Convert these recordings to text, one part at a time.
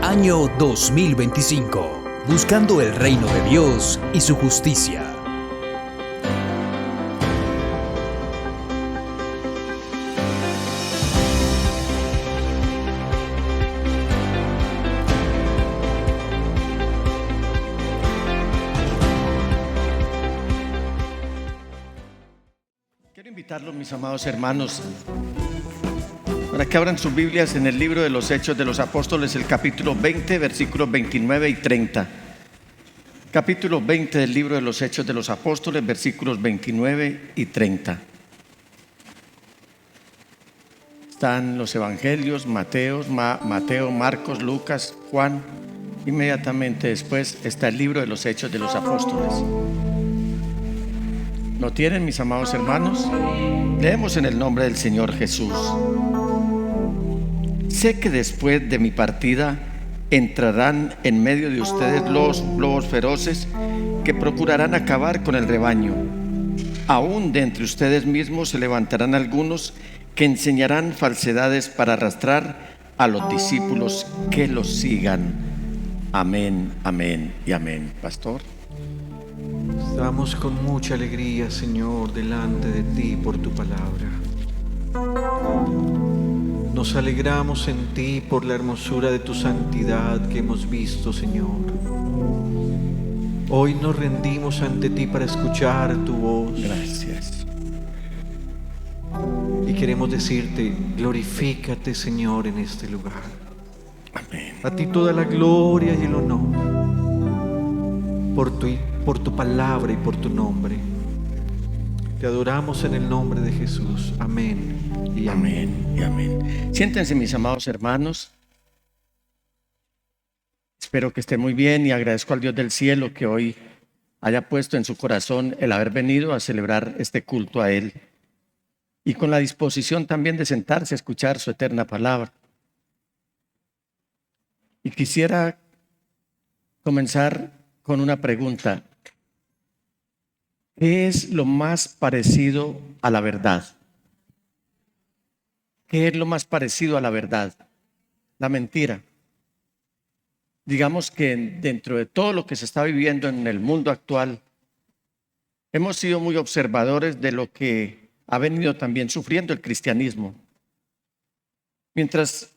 Año 2025. Buscando el reino de Dios y su justicia. Quiero invitarlos, mis amados hermanos, para que abran sus Biblias en el libro de los Hechos de los Apóstoles, el capítulo 20, versículos 29 y 30. Capítulo 20 del libro de los Hechos de los Apóstoles, versículos 29 y 30. Están los evangelios, Mateo, Marcos, Lucas, Juan. Inmediatamente después está el libro de los Hechos de los Apóstoles. ¿Lo tienen, mis amados hermanos? Leemos en el nombre del Señor Jesús. Sé que después de mi partida entrarán en medio de ustedes los lobos feroces que procurarán acabar con el rebaño. Aún de entre ustedes mismos se levantarán algunos que enseñarán falsedades para arrastrar a los discípulos que los sigan. Amén, amén y amén. Pastor. Estamos con mucha alegría, Señor, delante de ti por tu palabra. Nos alegramos en ti por la hermosura de tu santidad que hemos visto, Señor. Hoy nos rendimos ante ti para escuchar tu voz. Gracias. Y queremos decirte, glorifícate, Señor, en este lugar. Amén. A ti toda la gloria y el honor por tu palabra y por tu nombre. Te adoramos en el nombre de Jesús. Amén y amén. Amén y amén. Siéntense, mis amados hermanos. Espero que estén muy bien y agradezco al Dios del cielo que hoy haya puesto en su corazón el haber venido a celebrar este culto a Él y con la disposición también de sentarse a escuchar su eterna palabra. Y quisiera comenzar con una pregunta. ¿Qué es lo más parecido a la verdad? ¿Qué es lo más parecido a la verdad? La mentira. Digamos que dentro de todo lo que se está viviendo en el mundo actual, hemos sido muy observadores de lo que ha venido también sufriendo el cristianismo. Mientras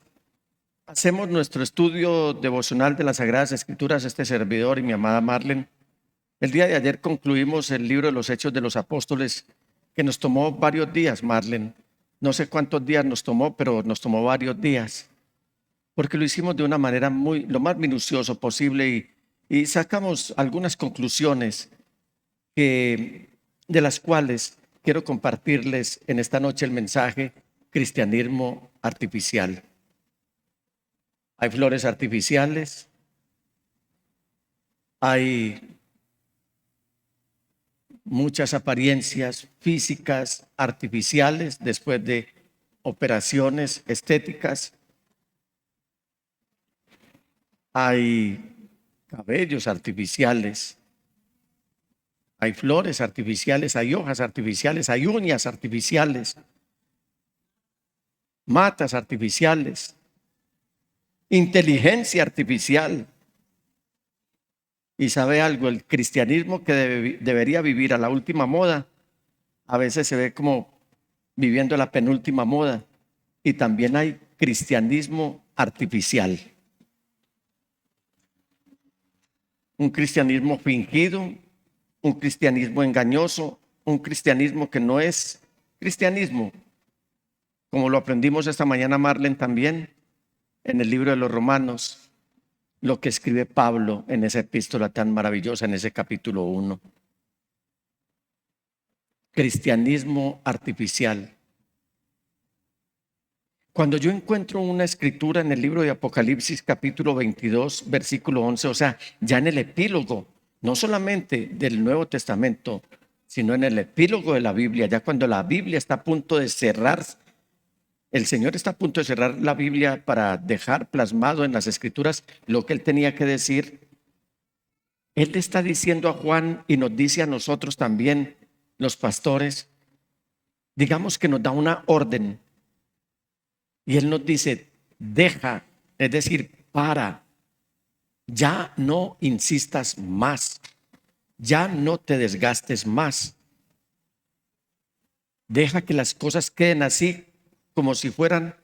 hacemos nuestro estudio devocional de las Sagradas Escrituras, este servidor y mi amada Marlene, el día de ayer concluimos el libro de los Hechos de los Apóstoles, que nos tomó varios días, Marlene. No sé cuántos días nos tomó, pero nos tomó varios días, porque lo hicimos de una manera lo más minucioso posible y sacamos algunas conclusiones de las cuales quiero compartirles en esta noche el mensaje: cristianismo artificial. Hay flores artificiales, hay muchas apariencias físicas artificiales después de operaciones estéticas. Hay cabellos artificiales, hay flores artificiales, hay hojas artificiales, hay uñas artificiales, matas artificiales, inteligencia artificial. Y sabe algo, el cristianismo que debería vivir a la última moda, a veces se ve como viviendo la penúltima moda. Y también hay cristianismo artificial. Un cristianismo fingido, un cristianismo engañoso, un cristianismo que no es cristianismo. Como lo aprendimos esta mañana, Marlene, también en el libro de los Romanos. Lo que escribe Pablo en esa epístola tan maravillosa, en ese capítulo 1. Cristianismo artificial. Cuando yo encuentro una escritura en el libro de Apocalipsis, capítulo 22, versículo 11, o sea, ya en el epílogo, no solamente del Nuevo Testamento, sino en el epílogo de la Biblia, ya cuando la Biblia está a punto de cerrarse. El Señor está a punto de cerrar la Biblia para dejar plasmado en las Escrituras lo que Él tenía que decir. Él le está diciendo a Juan y nos dice a nosotros también, los pastores, digamos que nos da una orden. Y Él nos dice, deja, es decir, para Ya no insistas más, ya no te desgastes más. Deja que las cosas queden así como si fueran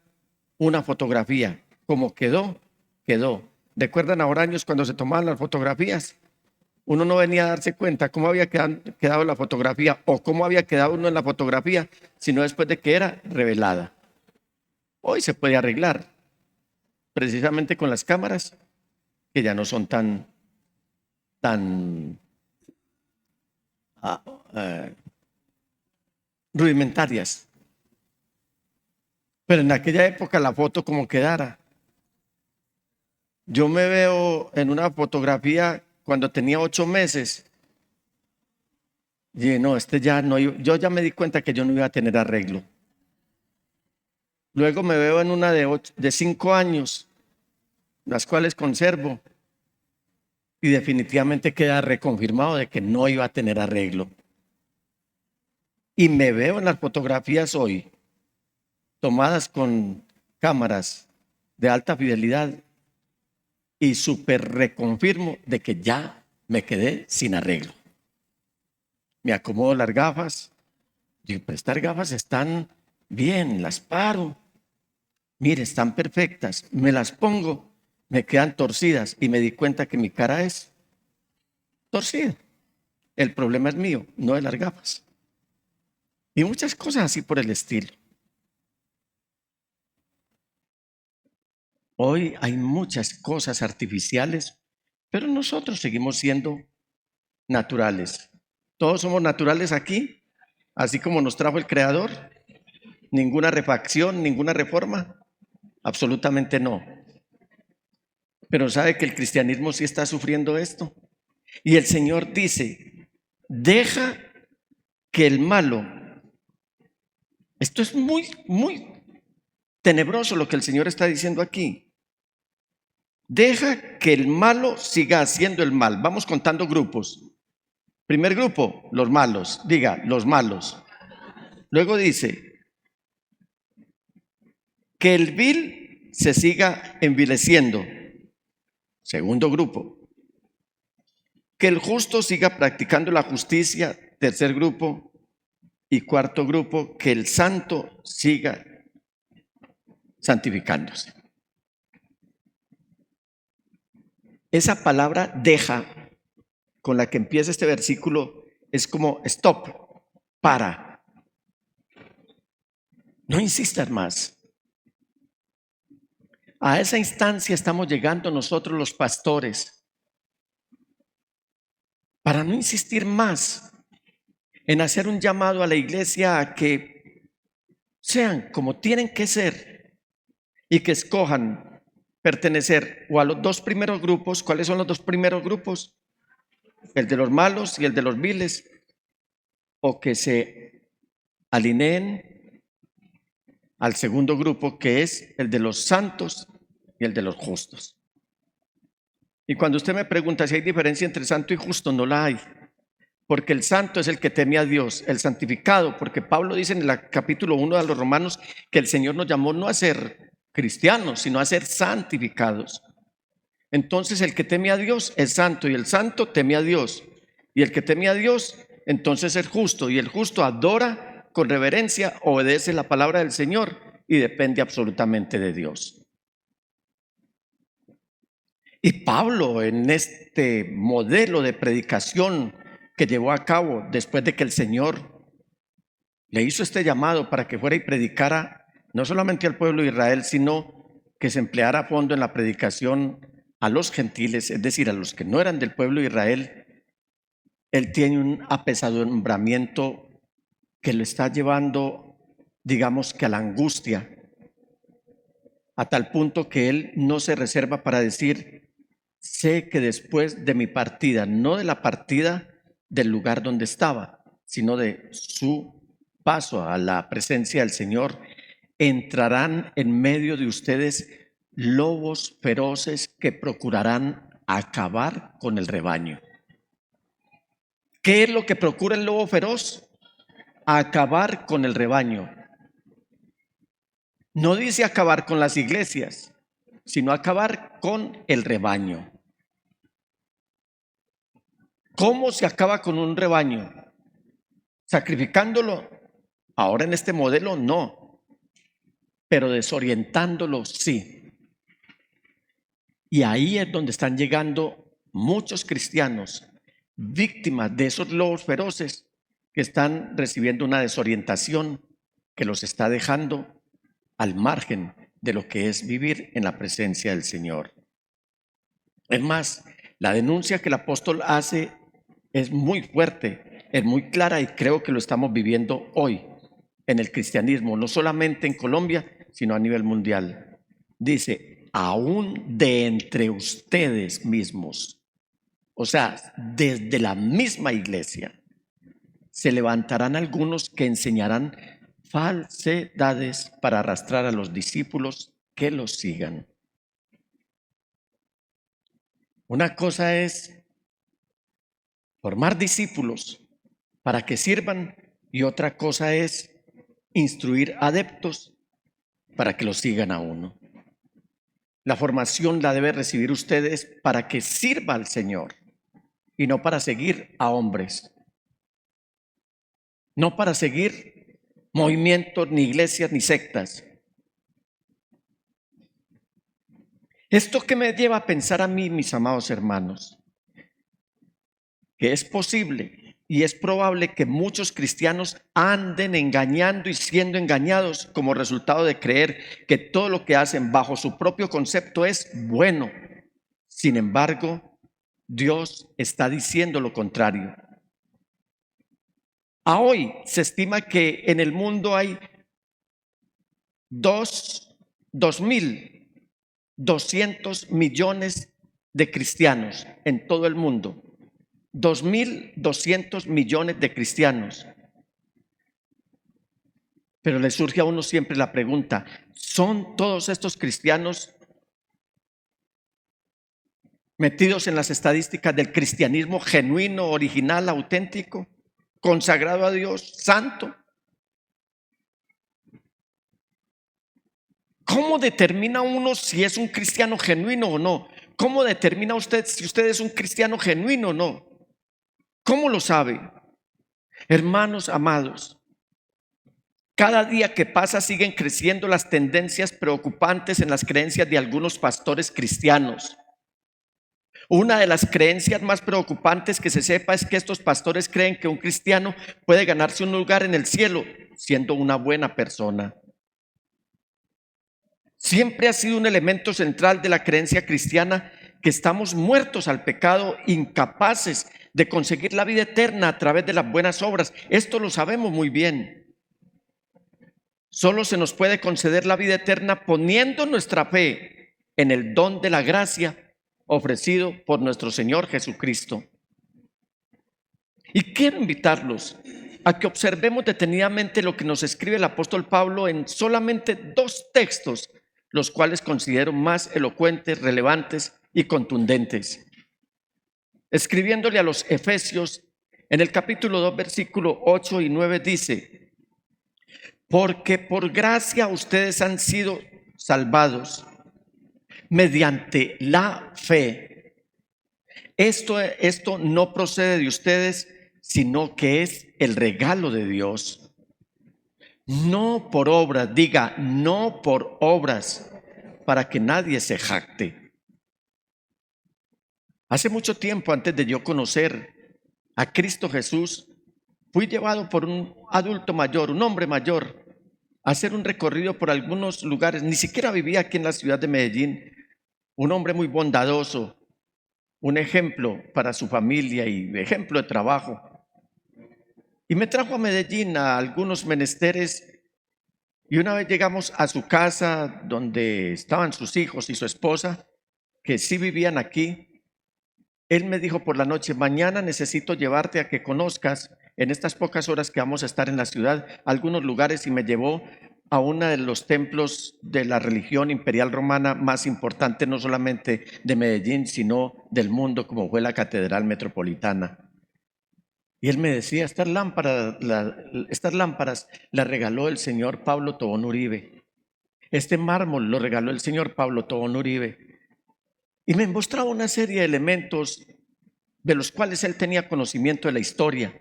una fotografía. Como quedó, quedó. ¿Recuerdan ahora años cuando se tomaban las fotografías? Uno no venía a darse cuenta cómo había quedado la fotografía o cómo había quedado uno en la fotografía, sino después de que era revelada. Hoy se puede arreglar, precisamente con las cámaras, que ya no son tan rudimentarias. Pero en aquella época la foto como quedara. Yo me veo en una fotografía cuando tenía 8 meses. Y no, ya no, yo ya me di cuenta que yo no iba a tener arreglo. Luego me veo en una de 5 años, las cuales conservo. Y definitivamente queda reconfirmado de que no iba a tener arreglo. Y me veo en las fotografías hoy, tomadas con cámaras de alta fidelidad, y súper reconfirmo de que ya me quedé sin arreglo. Me acomodo las gafas. Digo, pero estas gafas están bien, las paro. Mire, están perfectas. Me las pongo, me quedan torcidas y me di cuenta que mi cara es torcida. El problema es mío, no de las gafas. Y muchas cosas así por el estilo. Hoy hay muchas cosas artificiales, pero nosotros seguimos siendo naturales. Todos somos naturales aquí, así como nos trajo el Creador. Ninguna refacción, ninguna reforma, absolutamente no. Pero sabe que el cristianismo sí está sufriendo esto. Y el Señor dice, deja que el malo, esto es muy tenebroso lo que el Señor está diciendo aquí. Deja que el malo siga haciendo el mal. Vamos contando grupos. Primer grupo, los malos. Diga, los malos. Luego dice, que el vil se siga envileciendo. Segundo grupo, que el justo siga practicando la justicia. Tercer grupo. Y cuarto grupo, que el santo siga santificándose. Esa palabra deja, con la que empieza este versículo, es como stop, para. No insistas más. A esa instancia estamos llegando nosotros los pastores, para no insistir más en hacer un llamado a la iglesia a que sean como tienen que ser y que escojan pertenecer o a los 2 primeros grupos. ¿Cuáles son los 2 primeros grupos? El de los malos y el de los viles, o que se alineen al segundo grupo, que es el de los santos y el de los justos. Y cuando usted me pregunta si hay diferencia entre santo y justo, no la hay, porque el santo es el que teme a Dios, el santificado, porque Pablo dice en el capítulo 1 de los Romanos que el Señor nos llamó no a ser cristianos, sino a ser santificados. Entonces el que teme a Dios es santo, y el santo teme a Dios, y el que teme a Dios entonces es justo, y el justo adora con reverencia, obedece la palabra del Señor y depende absolutamente de Dios. Y Pablo, en este modelo de predicación que llevó a cabo después de que el Señor le hizo este llamado para que fuera y predicara no solamente al pueblo de Israel, sino que se empleara a fondo en la predicación a los gentiles, es decir, a los que no eran del pueblo de Israel. Él tiene un apesadumbramiento que lo está llevando, digamos que a la angustia, a tal punto que él no se reserva para decir: sé que después de mi partida, no de la partida del lugar donde estaba, sino de su paso a la presencia del Señor, entrarán en medio de ustedes lobos feroces que procurarán acabar con el rebaño. ¿Qué es lo que procura el lobo feroz? Acabar con el rebaño. No dice acabar con las iglesias, sino acabar con el rebaño. ¿Cómo se acaba con un rebaño? ¿Sacrificándolo? Ahora en este modelo no, pero desorientándolo sí. Y ahí es donde están llegando muchos cristianos, víctimas de esos lobos feroces que están recibiendo una desorientación que los está dejando al margen de lo que es vivir en la presencia del Señor. Es más, la denuncia que el apóstol hace es muy fuerte, es muy clara y creo que lo estamos viviendo hoy en el cristianismo, no solamente en Colombia, sino a nivel mundial. Dice, aún de entre ustedes mismos, o sea, desde la misma iglesia, se levantarán algunos que enseñarán falsedades para arrastrar a los discípulos que los sigan. Una cosa es formar discípulos para que sirvan y otra cosa es instruir adeptos para que los sigan a uno. La formación la debe recibir ustedes para que sirva al Señor y no para seguir a hombres, no para seguir movimientos, ni iglesias, ni sectas. ¿Esto qué me lleva a pensar a mí, mis amados hermanos? Que es posible y es probable que muchos cristianos anden engañando y siendo engañados como resultado de creer que todo lo que hacen bajo su propio concepto es bueno. Sin embargo, Dios está diciendo lo contrario. A hoy se estima que en el mundo hay 2.200 millones de cristianos en todo el mundo. 2.200 millones de cristianos. Pero le surge a uno siempre la pregunta, ¿son todos estos cristianos metidos en las estadísticas del cristianismo genuino, original, auténtico, consagrado a Dios, santo? ¿Cómo determina uno si es un cristiano genuino o no? ¿Cómo determina usted si usted es un cristiano genuino o no? ¿Cómo lo sabe? Hermanos amados, cada día que pasa siguen creciendo las tendencias preocupantes en las creencias de algunos pastores cristianos. Una de las creencias más preocupantes que se sepa es que estos pastores creen que un cristiano puede ganarse un lugar en el cielo siendo una buena persona. Siempre ha sido un elemento central de la creencia cristiana que estamos muertos al pecado, incapaces de conseguir la vida eterna a través de las buenas obras. Esto lo sabemos muy bien. Solo se nos puede conceder la vida eterna poniendo nuestra fe en el don de la gracia ofrecido por nuestro Señor Jesucristo. Y quiero invitarlos a que observemos detenidamente lo que nos escribe el apóstol Pablo en solamente 2 textos, los cuales considero más elocuentes, relevantes y contundentes. Escribiéndole a los Efesios, en el capítulo 2, versículo 8 y 9 dice: porque por gracia ustedes han sido salvados mediante la fe. Esto no procede de ustedes, sino que es el regalo de Dios. No por obras, diga, no por obras, para que nadie se jacte. Hace mucho tiempo, antes de yo conocer a Cristo Jesús, fui llevado por un adulto mayor, un hombre mayor, a hacer un recorrido por algunos lugares. Ni siquiera vivía aquí en la ciudad de Medellín. Un hombre muy bondadoso, un ejemplo para su familia y ejemplo de trabajo. Y me trajo a Medellín a algunos menesteres, y una vez llegamos a su casa donde estaban sus hijos y su esposa, que sí vivían aquí. Él me dijo por la noche: mañana necesito llevarte a que conozcas, en estas pocas horas que vamos a estar en la ciudad, algunos lugares, y me llevó a uno de los templos de la religión imperial romana más importante, no solamente de Medellín, sino del mundo, como fue la Catedral Metropolitana. Y él me decía: estas lámparas las regaló el señor Pablo Tobón Uribe. Este mármol lo regaló el señor Pablo Tobón Uribe. Y me mostraba una serie de elementos de los cuales él tenía conocimiento de la historia.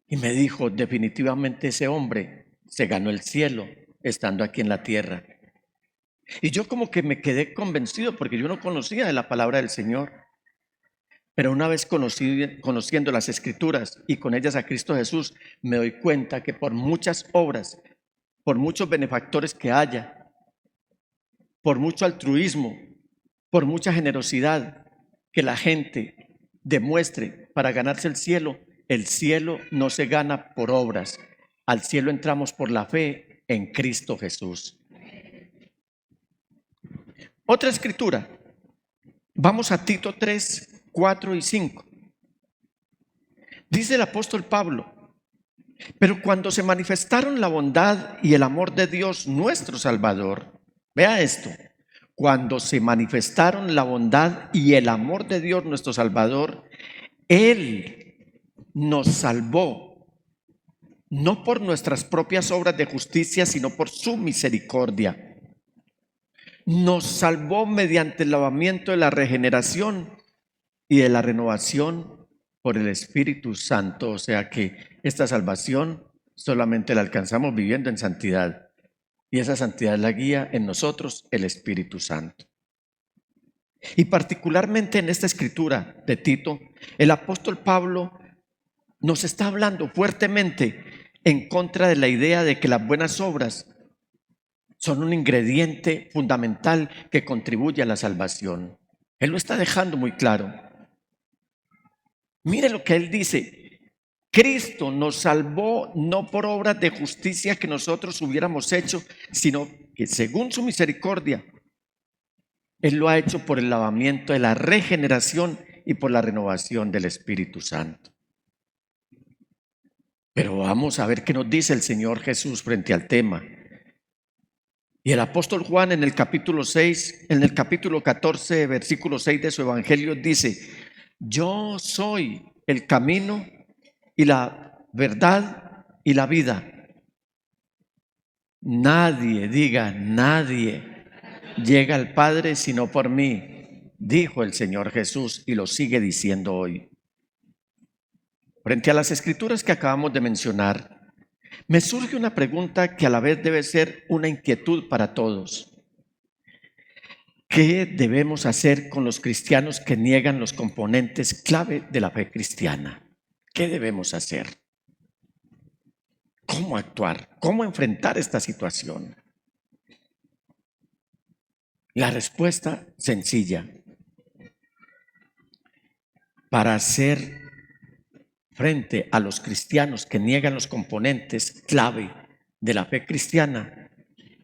Y me dijo, definitivamente ese hombre se ganó el cielo estando aquí en la tierra. Y yo como que me quedé convencido porque yo no conocía de la palabra del Señor. Pero una vez conociendo las Escrituras y con ellas a Cristo Jesús, me doy cuenta que por muchas obras, por muchos benefactores que haya, por mucho altruismo, por mucha generosidad que la gente demuestre para ganarse el cielo no se gana por obras. Al cielo entramos por la fe en Cristo Jesús. Otra escritura. Vamos a Tito 3, 4 y 5. Dice el apóstol Pablo: pero cuando se manifestaron la bondad y el amor de Dios nuestro Salvador, vea esto, cuando se manifestaron la bondad y el amor de Dios nuestro Salvador, Él nos salvó, no por nuestras propias obras de justicia, sino por su misericordia. Nos salvó mediante el lavamiento de la regeneración y de la renovación por el Espíritu Santo. O sea que esta salvación solamente la alcanzamos viviendo en santidad. Y esa santidad la guía en nosotros el Espíritu Santo. Y particularmente en esta escritura de Tito, el apóstol Pablo nos está hablando fuertemente en contra de la idea de que las buenas obras son un ingrediente fundamental que contribuye a la salvación. Él lo está dejando muy claro. Mire lo que él dice: Cristo nos salvó no por obras de justicia que nosotros hubiéramos hecho, sino que según su misericordia, Él lo ha hecho por el lavamiento de la regeneración y por la renovación del Espíritu Santo. Pero vamos a ver qué nos dice el Señor Jesús frente al tema. Y el apóstol Juan en el capítulo 6, en el capítulo 14, versículo 6 de su evangelio dice: yo soy el camino y la verdad y la vida. Nadie, diga nadie, llega al Padre sino por mí, dijo el Señor Jesús, y lo sigue diciendo hoy. Frente a las escrituras que acabamos de mencionar, me surge una pregunta que a la vez debe ser una inquietud para todos. ¿Qué debemos hacer con los cristianos que niegan los componentes clave de la fe cristiana? ¿Qué debemos hacer? ¿Cómo actuar? ¿Cómo enfrentar esta situación? La respuesta sencilla. Para hacer frente a los cristianos que niegan los componentes clave de la fe cristiana,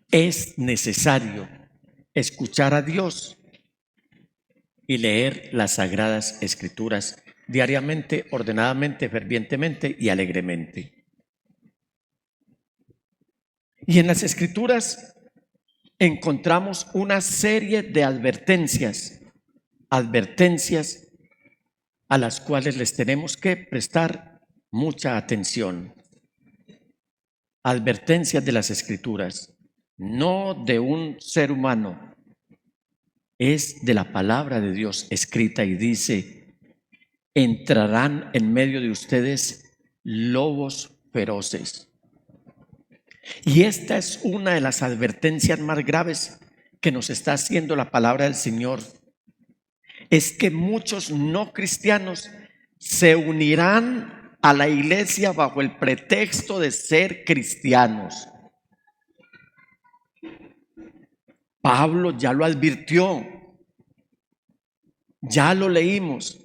es necesario escuchar a Dios y leer las Sagradas Escrituras diariamente, ordenadamente, fervientemente y alegremente. Y en las Escrituras encontramos una serie de advertencias a las cuales les tenemos que prestar mucha atención. Advertencias de las Escrituras, no de un ser humano, es de la palabra de Dios escrita, y dice: entrarán en medio de ustedes lobos feroces. Y esta es una de las advertencias más graves que nos está haciendo la palabra del Señor. Es que muchos no cristianos se unirán a la iglesia bajo el pretexto de ser cristianos. Pablo ya lo advirtió, ya lo leímos,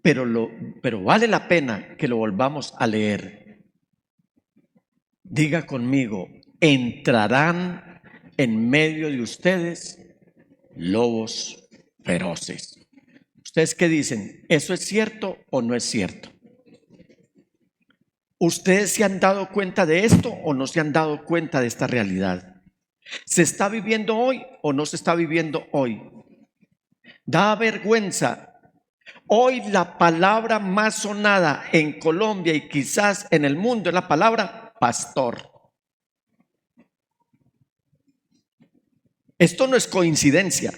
pero vale la pena que lo volvamos a leer. Diga conmigo: entrarán en medio de ustedes lobos feroces. ¿Ustedes qué dicen? ¿Eso es cierto o no es cierto? ¿Ustedes se han dado cuenta de esto o no se han dado cuenta de esta realidad? ¿Se está viviendo hoy o no se está viviendo hoy? Da vergüenza. Hoy la palabra más sonada en Colombia y quizás en el mundo es la palabra pastor. Esto no es coincidencia.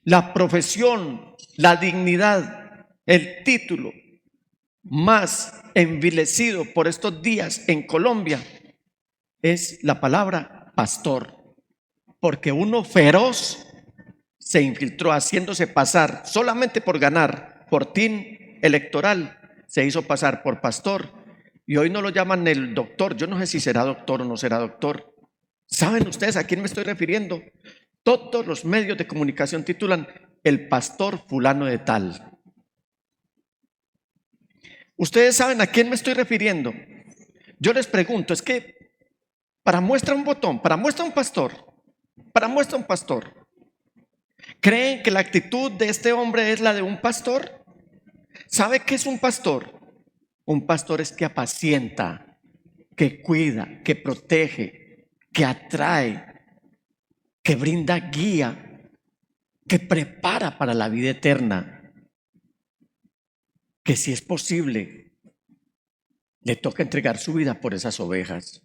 la profesión, la dignidad, el título más envilecido por estos días en Colombia es la palabra pastor, porque uno feroz se infiltró haciéndose pasar solamente por ganar fortín electoral, se hizo pasar por pastor y hoy no lo llaman el doctor. Yo no sé si será doctor o no será doctor. ¿Saben ustedes a quién me estoy refiriendo? Todos los medios de comunicación titulan el pastor fulano de tal. ¿Ustedes saben a quién me estoy refiriendo? Yo les pregunto, es que para muestra un botón, para muestra un pastor, ¿creen que la actitud de este hombre es la de un pastor? ¿Sabe qué es un pastor? Un pastor es que apacienta, que cuida, que protege, que atrae, que brinda guía, que prepara para la vida eterna, que si es posible, le toca entregar su vida por esas ovejas.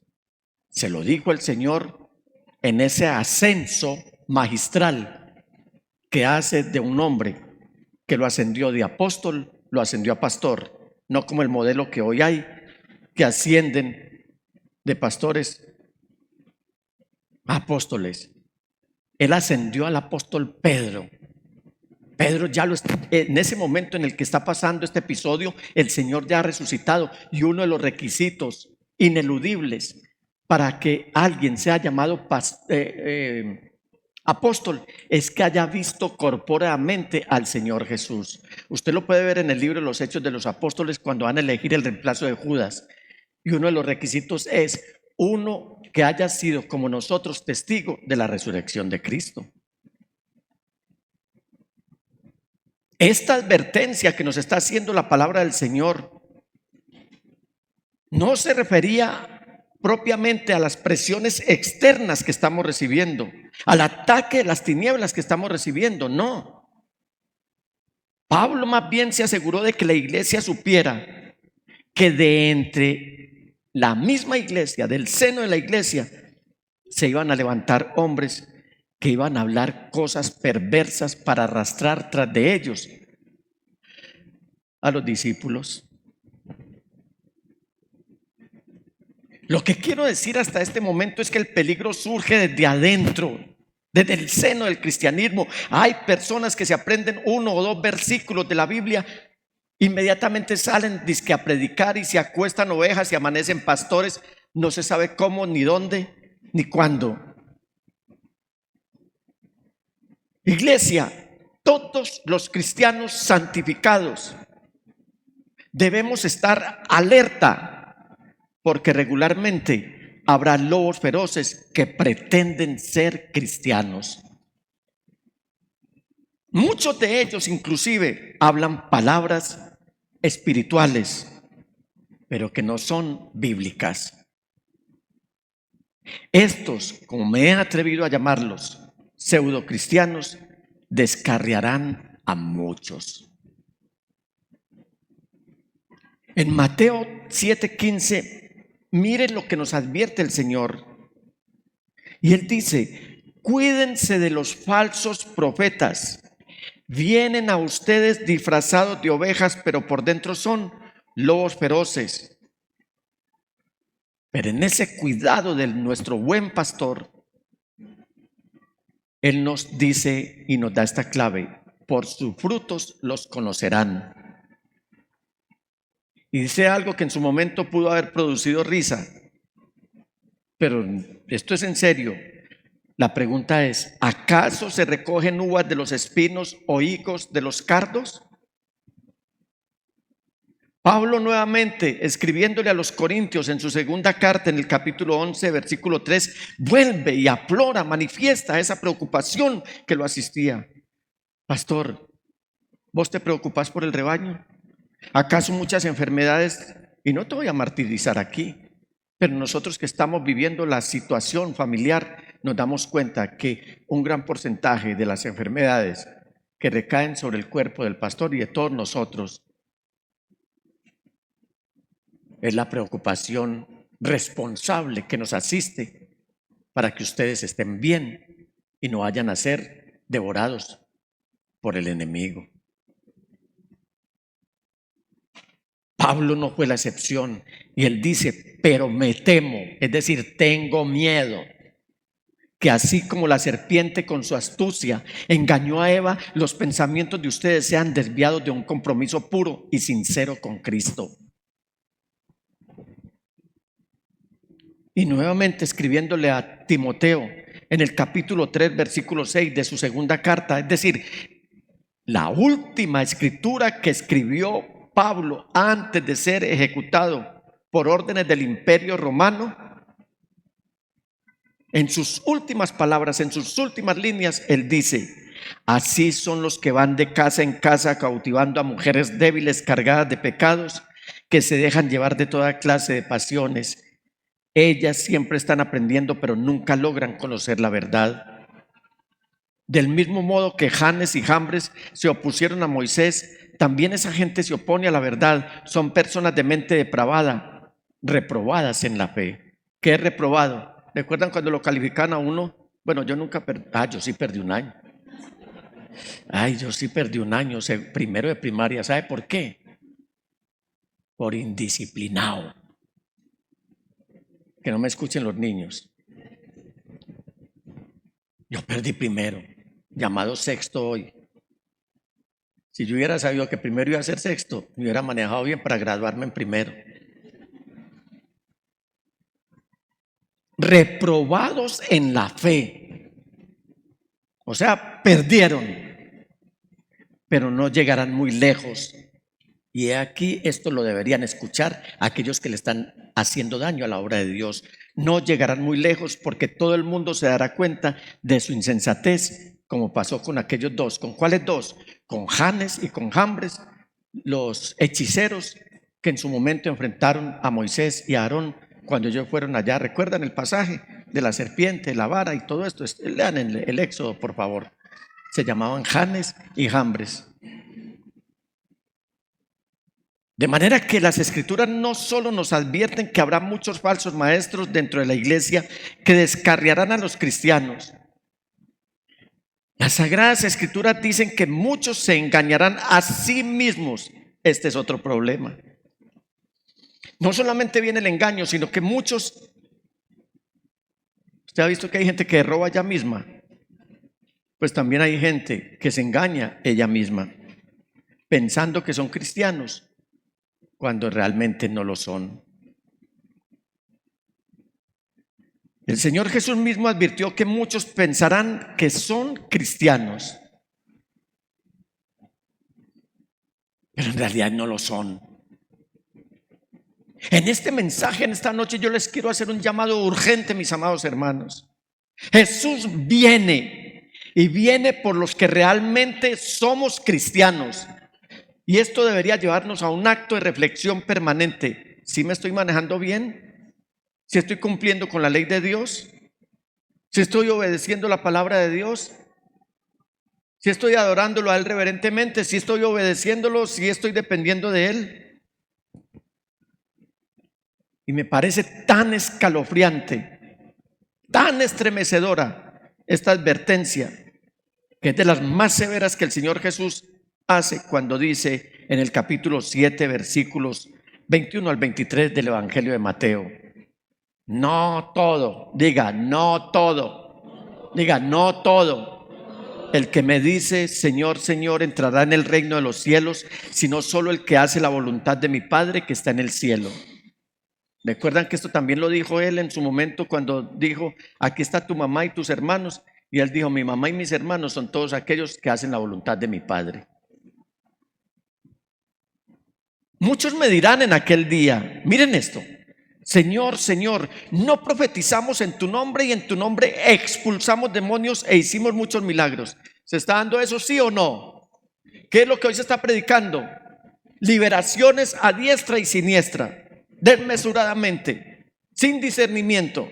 Se lo dijo el Señor en ese ascenso magistral que hace de un hombre que lo ascendió de apóstol, lo ascendió a pastor, no como el modelo que hoy hay, que ascienden de pastores a apóstoles. Él ascendió al apóstol Pedro. Pedro ya lo está, en ese momento en el que está pasando este episodio, el Señor ya ha resucitado y uno de los requisitos ineludibles para que alguien sea llamado apóstol es que haya visto corpóreamente al Señor Jesús. Usted lo puede ver en el libro de los Hechos de los Apóstoles cuando van a elegir el reemplazo de Judas. Y uno de los requisitos es uno que haya sido como nosotros testigo de la resurrección de Cristo. Esta advertencia que nos está haciendo la palabra del Señor no se refería propiamente a las presiones externas que estamos recibiendo, al ataque de las tinieblas que estamos recibiendo, no. Pablo más bien se aseguró de que la iglesia supiera que de entre la misma iglesia, del seno de la iglesia, se iban a levantar hombres que iban a hablar cosas perversas para arrastrar tras de ellos a los discípulos. Lo que quiero decir hasta este momento es que el peligro surge desde adentro, desde el seno del cristianismo. Hay personas que se aprenden 1 o 2 versículos de la Biblia, inmediatamente salen dizque a predicar y se acuestan ovejas y amanecen pastores, no se sabe cómo, ni dónde, ni cuándo. Iglesia, todos los cristianos santificados debemos estar alerta, porque regularmente habrá lobos feroces que pretenden ser cristianos. Muchos de ellos inclusive hablan palabras espirituales, pero que no son bíblicas. Estos, como me he atrevido a llamarlos, pseudocristianos, descarriarán a muchos. En Mateo 7:15, miren lo que nos advierte el Señor. Y Él dice: cuídense de los falsos profetas. Vienen a ustedes disfrazados de ovejas, pero por dentro son lobos feroces. Pero en ese cuidado de nuestro buen pastor, Él nos dice y nos da esta clave: por sus frutos los conocerán. Y dice algo que en su momento pudo haber producido risa, pero esto es en serio. La pregunta es: ¿acaso se recogen uvas de los espinos o higos de los cardos? Pablo, nuevamente escribiéndole a los Corintios en su segunda carta, en el capítulo 11, versículo 3, vuelve y aplora, manifiesta esa preocupación que lo asistía. Pastor, ¿vos te preocupás por el rebaño? ¿Acaso muchas enfermedades? Y no te voy a martirizar aquí, pero nosotros que estamos viviendo la situación familiar nos damos cuenta que un gran porcentaje de las enfermedades que recaen sobre el cuerpo del pastor y de todos nosotros es la preocupación responsable que nos asiste para que ustedes estén bien y no vayan a ser devorados por el enemigo. Pablo no fue la excepción y él dice, pero me temo, es decir, tengo miedo, que así como la serpiente con su astucia engañó a Eva, los pensamientos de ustedes sean desviados de un compromiso puro y sincero con Cristo. Y nuevamente escribiéndole a Timoteo en el capítulo 3, versículo 6 de su segunda carta, es decir, la última escritura que escribió Pablo antes de ser ejecutado por órdenes del Imperio Romano, en sus últimas palabras, en sus últimas líneas, él dice, así son los que van de casa en casa cautivando a mujeres débiles cargadas de pecados que se dejan llevar de toda clase de pasiones. Ellas siempre están aprendiendo, pero nunca logran conocer la verdad. Del mismo modo que Janes y Jambres se opusieron a Moisés, también esa gente se opone a la verdad. Son personas de mente depravada, reprobadas en la fe. ¿Qué es reprobado? ¿Recuerdan cuando lo califican a uno? Bueno, yo nunca perdí. Yo sí perdí un año. Yo sí perdí un año, primero de primaria. ¿Sabe por qué? Por indisciplinado. Que no me escuchen los niños. Yo perdí primero, llamado sexto hoy. Si yo hubiera sabido que primero iba a ser sexto, me hubiera manejado bien para graduarme en primero. Reprobados en la fe. O sea, perdieron, pero no llegarán muy lejos. Y aquí esto lo deberían escuchar aquellos que le están haciendo daño a la obra de Dios. No llegarán muy lejos porque todo el mundo se dará cuenta de su insensatez, como pasó con aquellos dos. ¿Con cuáles dos? Con Janes y con Jambres, los hechiceros que en su momento enfrentaron a Moisés y a Aarón cuando ellos fueron allá. ¿Recuerdan el pasaje de la serpiente, la vara y todo esto? Lean el Éxodo, por favor. Se llamaban Janes y Jambres. De manera que las escrituras no solo nos advierten que habrá muchos falsos maestros dentro de la iglesia que descarriarán a los cristianos. Las sagradas escrituras dicen que muchos se engañarán a sí mismos. Este es otro problema. No solamente viene el engaño, sino que muchos, usted ha visto que hay gente que roba ella misma, pues también hay gente que se engaña ella misma, pensando que son cristianos, cuando realmente no lo son. El Señor Jesús mismo advirtió que muchos pensarán que son cristianos, pero en realidad no lo son. En este mensaje, en esta noche, yo les quiero hacer un llamado urgente, mis amados hermanos. Jesús viene y viene por los que realmente somos cristianos. Y esto debería llevarnos a un acto de reflexión permanente. ¿Sí me estoy manejando bien? ¿Sí estoy cumpliendo con la ley de Dios? ¿Sí estoy obedeciendo la palabra de Dios? ¿Sí estoy adorándolo a Él reverentemente? ¿Sí estoy obedeciéndolo? ¿Sí estoy dependiendo de Él? Y me parece tan escalofriante, tan estremecedora esta advertencia, que es de las más severas que el Señor Jesús hace cuando dice en el capítulo 7, versículos 21 al 23 del Evangelio de Mateo: no todo, diga no todo, diga no todo. El que me dice Señor, Señor, entrará en el reino de los cielos, sino solo el que hace la voluntad de mi Padre que está en el cielo. ¿Recuerdan que esto también lo dijo Él en su momento cuando dijo: aquí está tu mamá y tus hermanos? Y Él dijo: mi mamá y mis hermanos son todos aquellos que hacen la voluntad de mi Padre. Muchos me dirán en aquel día, miren esto: Señor, Señor, ¿no profetizamos en tu nombre y en tu nombre expulsamos demonios e hicimos muchos milagros? ¿Se está dando eso, sí o no? ¿Qué es lo que hoy se está predicando? Liberaciones a diestra y siniestra, desmesuradamente, sin discernimiento.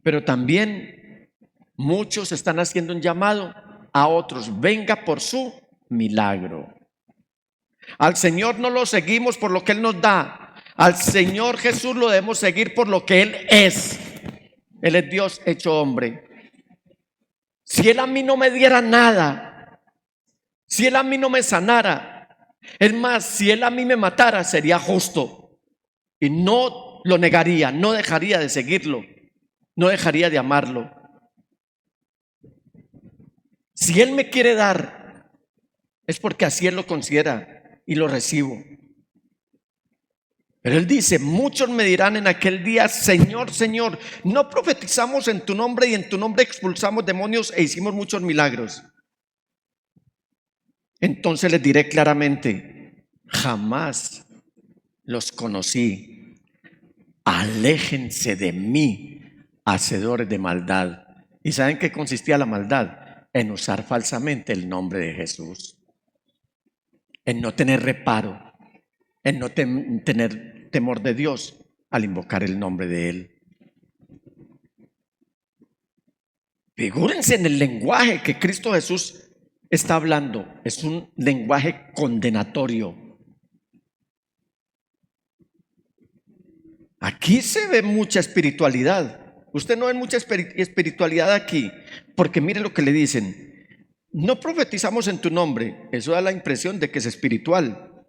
Pero también muchos están haciendo un llamado a otros: venga por su milagro. Al Señor no lo seguimos por lo que Él nos da. Al Señor Jesús lo debemos seguir por lo que Él es. Él es Dios hecho hombre. Si Él a mí no me diera nada, Si Él a mí no me sanara, es más, si Él a mí me matara, sería justo y no lo negaría, no dejaría de seguirlo, no dejaría de amarlo. Si Él me quiere dar, es porque así Él lo considera y lo recibo. Pero Él dice, muchos me dirán en aquel día, Señor, Señor, no profetizamos en tu nombre y en tu nombre expulsamos demonios e hicimos muchos milagros. Entonces les diré claramente, jamás los conocí. Aléjense de mí, hacedores de maldad. ¿Y saben qué consistía la maldad? En usar falsamente el nombre de Jesús, en no tener reparo, en no tener temor de Dios al invocar el nombre de Él. Figúrense en el lenguaje que Cristo Jesús está hablando. Es un lenguaje condenatorio. Aquí se ve mucha espiritualidad. Usted no ve mucha espiritualidad aquí, porque mire lo que le dicen. No profetizamos en tu nombre. Eso da la impresión de que es espiritual.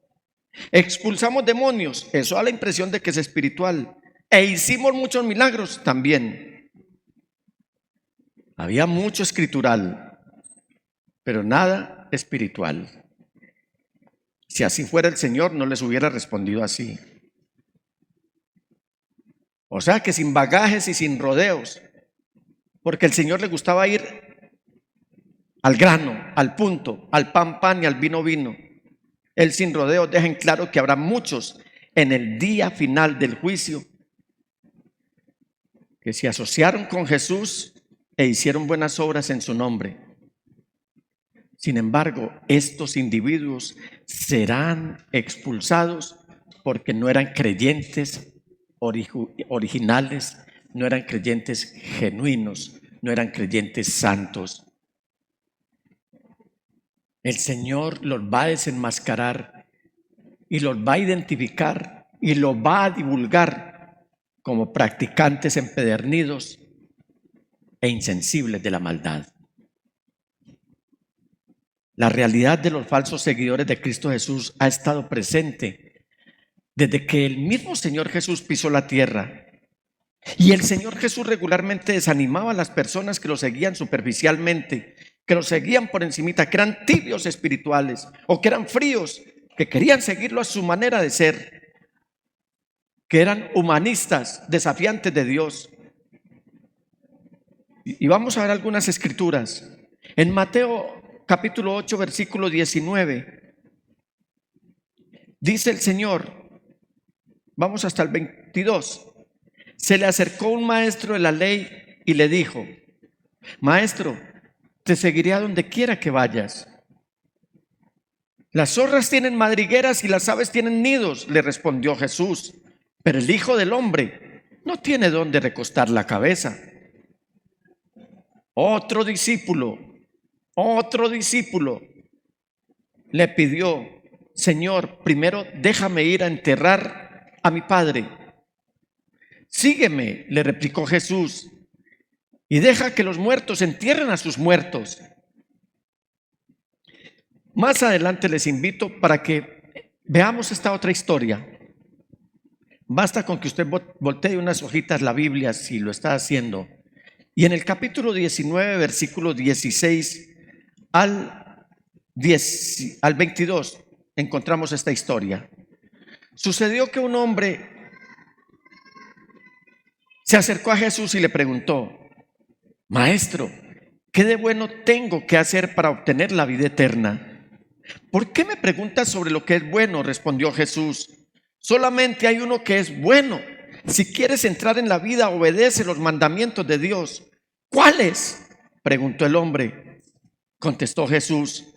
Expulsamos demonios. Eso da la impresión de que es espiritual. E hicimos muchos milagros también. Había mucho escritural, pero nada espiritual. Si así fuera el Señor, no les hubiera respondido así. O sea que sin bagajes y sin rodeos, porque al Señor le gustaba ir al grano, al punto, al pan pan y al vino vino. Él sin rodeos deja en claro que habrá muchos en el día final del juicio que se asociaron con Jesús e hicieron buenas obras en su nombre. Sin embargo, estos individuos serán expulsados porque no eran creyentes originales, no eran creyentes genuinos, no eran creyentes santos. El Señor los va a desenmascarar y los va a identificar y los va a divulgar como practicantes empedernidos e insensibles de la maldad. La realidad de los falsos seguidores de Cristo Jesús ha estado presente desde que el mismo Señor Jesús pisó la tierra. Y el Señor Jesús regularmente desanimaba a las personas que lo seguían superficialmente, que lo seguían por encimita, que eran tibios espirituales o que eran fríos, que querían seguirlo a su manera de ser, que eran humanistas, desafiantes de Dios. Y vamos a ver algunas escrituras. En Mateo capítulo 8, versículo 19, dice el Señor, vamos hasta el 22, se le acercó un maestro de la ley y le dijo, Maestro, te seguiré a donde quiera que vayas. Las zorras tienen madrigueras y las aves tienen nidos, le respondió Jesús, pero el Hijo del Hombre no tiene dónde recostar la cabeza. Otro discípulo le pidió, Señor, primero déjame ir a enterrar a mi padre. Sígueme, le replicó Jesús, y deja que los muertos entierren a sus muertos. Más adelante les invito para que veamos esta otra historia. Basta con que usted voltee unas hojitas la Biblia si lo está haciendo. Y en el capítulo 19, versículo 16 al 22 encontramos esta historia. Sucedió que un hombre se acercó a Jesús y le preguntó, Maestro, ¿qué de bueno tengo que hacer para obtener la vida eterna? ¿Por qué me preguntas sobre lo que es bueno?, respondió Jesús. Solamente hay uno que es bueno. Si quieres entrar en la vida, obedece los mandamientos de Dios. ¿Cuáles?, preguntó el hombre. Contestó Jesús,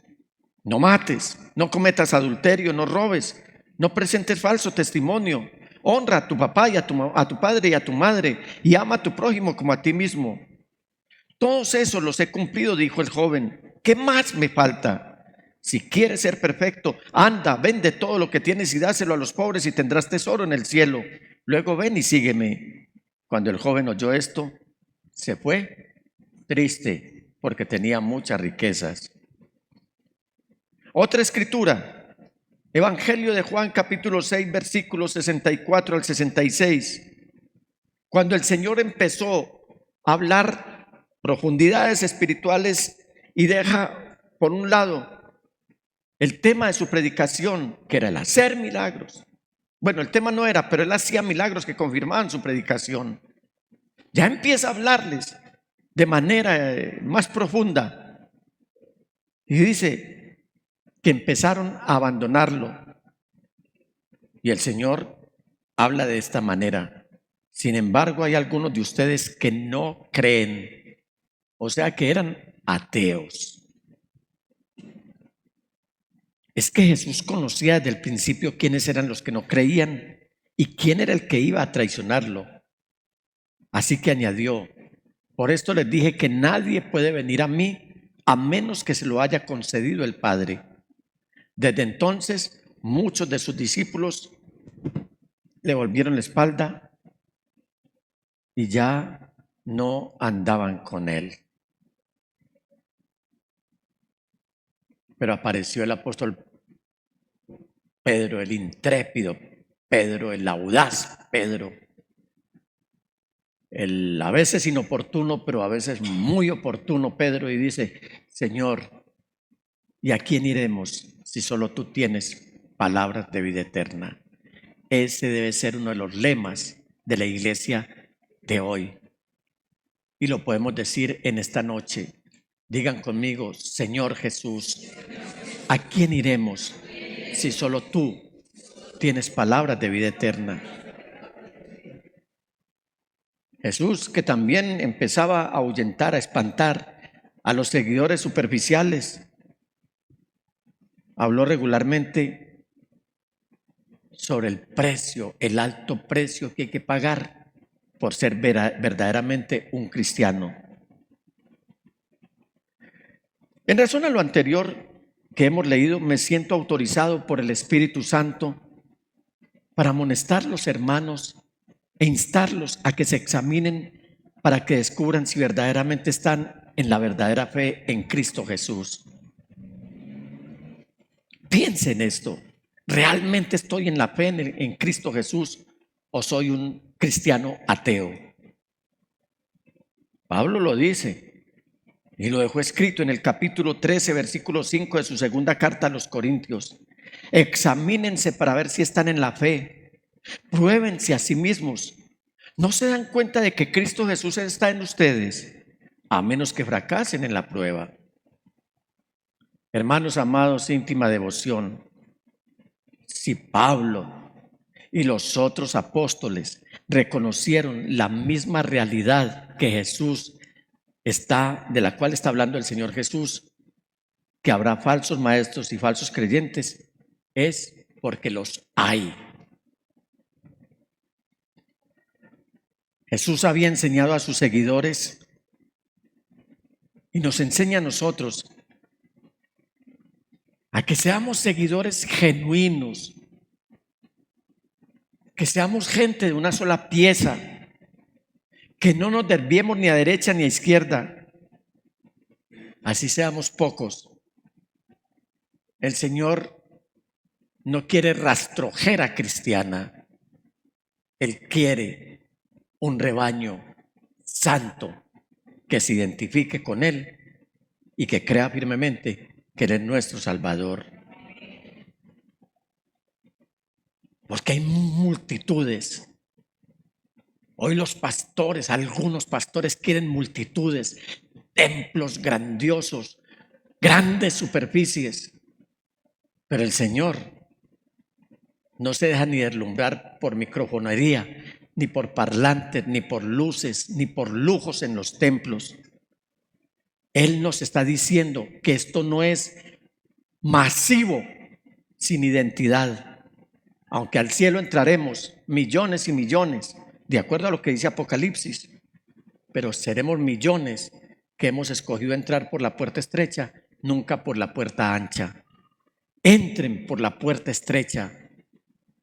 no mates, no cometas adulterio, no robes, no presentes falso testimonio, honra a tu papá y a tu padre y a tu madre, y ama a tu prójimo como a ti mismo. Todos esos los he cumplido, dijo el joven. ¿Qué más me falta? Si quieres ser perfecto, anda, vende todo lo que tienes y dáselo a los pobres y tendrás tesoro en el cielo. Luego ven y sígueme. Cuando el joven oyó esto, se fue triste porque tenía muchas riquezas. Otra escritura, Evangelio de Juan capítulo 6 versículos 64 al 66. Cuando el Señor empezó a hablar profundidades espirituales y deja por un lado el tema de su predicación, que era el hacer milagros. Bueno, el tema no era, pero él hacía milagros que confirmaban su predicación. Ya empieza a hablarles de manera más profunda. Y dice que empezaron a abandonarlo. Y el Señor habla de esta manera. Sin embargo, hay algunos de ustedes que no creen. O sea, que eran ateos. Es que Jesús conocía desde el principio quiénes eran los que no creían y quién era el que iba a traicionarlo. Así que añadió: por esto les dije que nadie puede venir a mí a menos que se lo haya concedido el Padre. Desde entonces, muchos de sus discípulos le volvieron la espalda y ya no andaban con él. Pero apareció el apóstol Pedro, el intrépido Pedro, el audaz Pedro, el a veces inoportuno, pero a veces muy oportuno Pedro, y dice: Señor, ¿y a quién iremos si solo tú tienes palabras de vida eterna? Ese debe ser uno de los lemas de la iglesia de hoy. Y lo podemos decir en esta noche. Digan conmigo: Señor Jesús, ¿a quién iremos si solo tú tienes palabras de vida eterna? Jesús, que también empezaba a ahuyentar, a espantar a los seguidores superficiales, habló regularmente sobre el precio, el alto precio que hay que pagar por ser verdaderamente un cristiano. En razón a lo anterior que hemos leído, me siento autorizado por el Espíritu Santo para amonestar a los hermanos e instarlos a que se examinen para que descubran si verdaderamente están en la verdadera fe en Cristo Jesús. Piensen esto: ¿realmente estoy en la fe en Cristo Jesús o soy un cristiano ateo? Pablo lo dice. Y lo dejó escrito en el capítulo 13, versículo 5 de su segunda carta a los Corintios. Examínense para ver si están en la fe. Pruébense a sí mismos. ¿No se dan cuenta de que Cristo Jesús está en ustedes? A menos que fracasen en la prueba. Hermanos amados, íntima devoción. Si Pablo y los otros apóstoles reconocieron la misma realidad que Jesús de la cual está hablando el Señor Jesús, que habrá falsos maestros y falsos creyentes, es porque los hay. Jesús había enseñado a sus seguidores y nos enseña a nosotros a que seamos seguidores genuinos, que seamos gente de una sola pieza, que no nos desviemos ni a derecha ni a izquierda. Así seamos pocos. El Señor no quiere rastrojera cristiana. Él quiere un rebaño santo que se identifique con Él y que crea firmemente que Él es nuestro Salvador. Porque hay multitudes. Hoy los pastores, algunos pastores quieren multitudes, templos grandiosos, grandes superficies. Pero el Señor no se deja ni deslumbrar por microfonería, ni por parlantes, ni por luces, ni por lujos en los templos. Él nos está diciendo que esto no es masivo, sin identidad. Aunque al cielo entraremos millones y millones, de acuerdo a lo que dice Apocalipsis, pero seremos millones que hemos escogido entrar por la puerta estrecha, nunca por la puerta ancha. Entren por la puerta estrecha.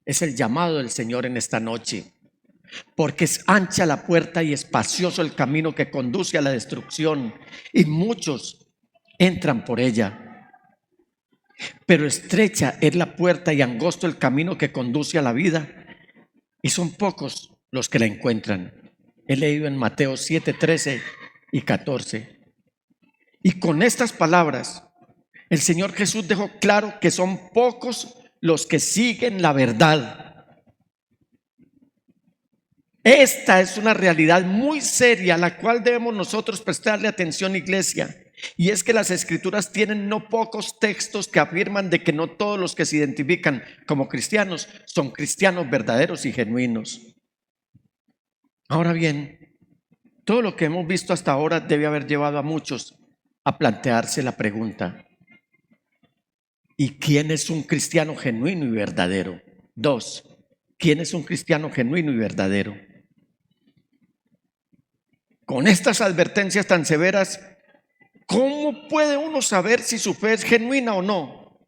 Es el llamado del Señor en esta noche, porque es ancha la puerta y espacioso el camino que conduce a la destrucción, y muchos entran por ella. Pero estrecha es la puerta y angosto el camino que conduce a la vida, y son pocos los que la encuentran. He leído en Mateo 7, 13 y 14. Y con estas palabras, el Señor Jesús dejó claro que son pocos los que siguen la verdad. Esta es una realidad muy seria a la cual debemos nosotros prestarle atención, iglesia. Y es que las Escrituras tienen no pocos textos que afirman de que no todos los que se identifican como cristianos son cristianos verdaderos y genuinos. Ahora bien, todo lo que hemos visto hasta ahora debe haber llevado a muchos a plantearse la pregunta: ¿y quién es un cristiano genuino y verdadero? 2. ¿Quién es un cristiano genuino y verdadero? Con estas advertencias tan severas, ¿cómo puede uno saber si su fe es genuina o no?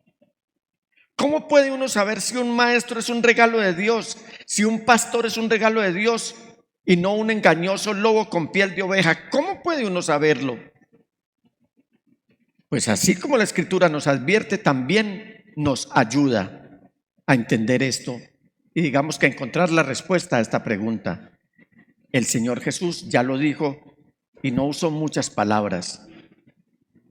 ¿Cómo puede uno saber si un maestro es un regalo de Dios, si un pastor es un regalo de Dios y no un engañoso lobo con piel de oveja? ¿Cómo puede uno saberlo? Pues así como la Escritura nos advierte, también nos ayuda a entender esto y digamos que a encontrar la respuesta a esta pregunta. El Señor Jesús ya lo dijo y no usó muchas palabras.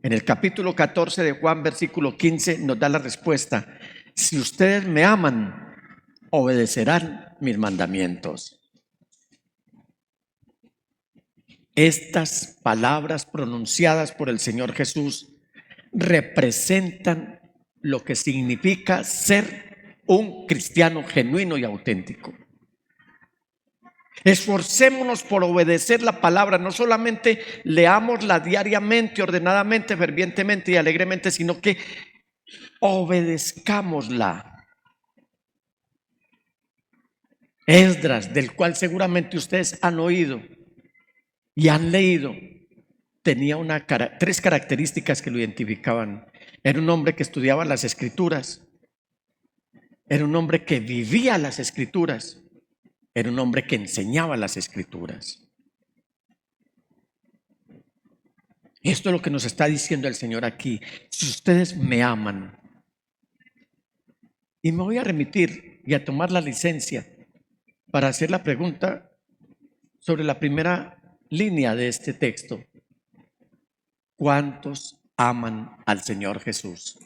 En el capítulo 14 de Juan, versículo 15, nos da la respuesta: si ustedes me aman, obedecerán mis mandamientos. Estas palabras pronunciadas por el Señor Jesús representan lo que significa ser un cristiano genuino y auténtico. Esforcémonos por obedecer la palabra, no solamente leámosla diariamente, ordenadamente, fervientemente y alegremente, sino que obedezcámosla. Esdras, del cual seguramente ustedes han oído y han leído, tenía tres características que lo identificaban. Era un hombre que estudiaba las Escrituras, era un hombre que vivía las Escrituras, era un hombre que enseñaba las Escrituras. Y esto es lo que nos está diciendo el Señor aquí: si ustedes me aman. Y me voy a remitir y a tomar la licencia para hacer la pregunta sobre la primera línea de este texto: ¿cuántos aman al Señor Jesús?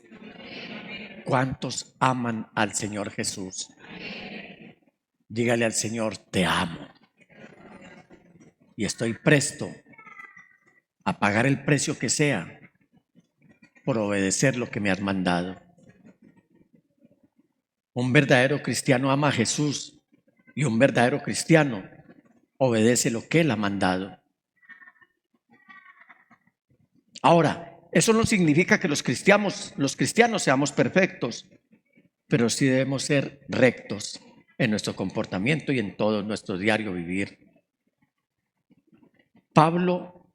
¿Cuántos aman al Señor Jesús? Dígale al Señor: te amo y estoy presto a pagar el precio que sea por obedecer lo que me has mandado. Un verdadero cristiano ama a Jesús y un verdadero cristiano obedece lo que Él ha mandado. Ahora, eso no significa que los cristianos seamos perfectos, pero sí debemos ser rectos en nuestro comportamiento y en todo nuestro diario vivir. Pablo,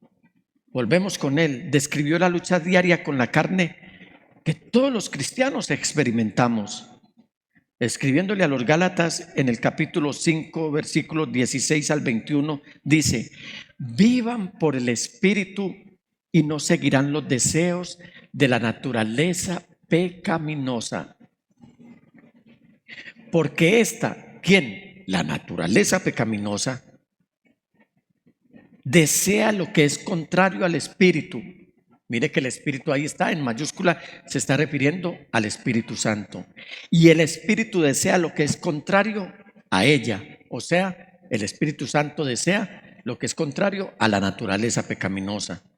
volvemos con él, describió la lucha diaria con la carne que todos los cristianos experimentamos. Escribiéndole a los Gálatas en el capítulo 5, versículos 16 al 21, dice: vivan por el Espíritu y no seguirán los deseos de la naturaleza pecaminosa. Porque esta, ¿quién? La naturaleza pecaminosa desea lo que es contrario al Espíritu. Mire que el Espíritu ahí está en mayúscula, se está refiriendo al Espíritu Santo. Y el Espíritu desea lo que es contrario a ella. O sea, el Espíritu Santo desea lo que es contrario a la naturaleza pecaminosa.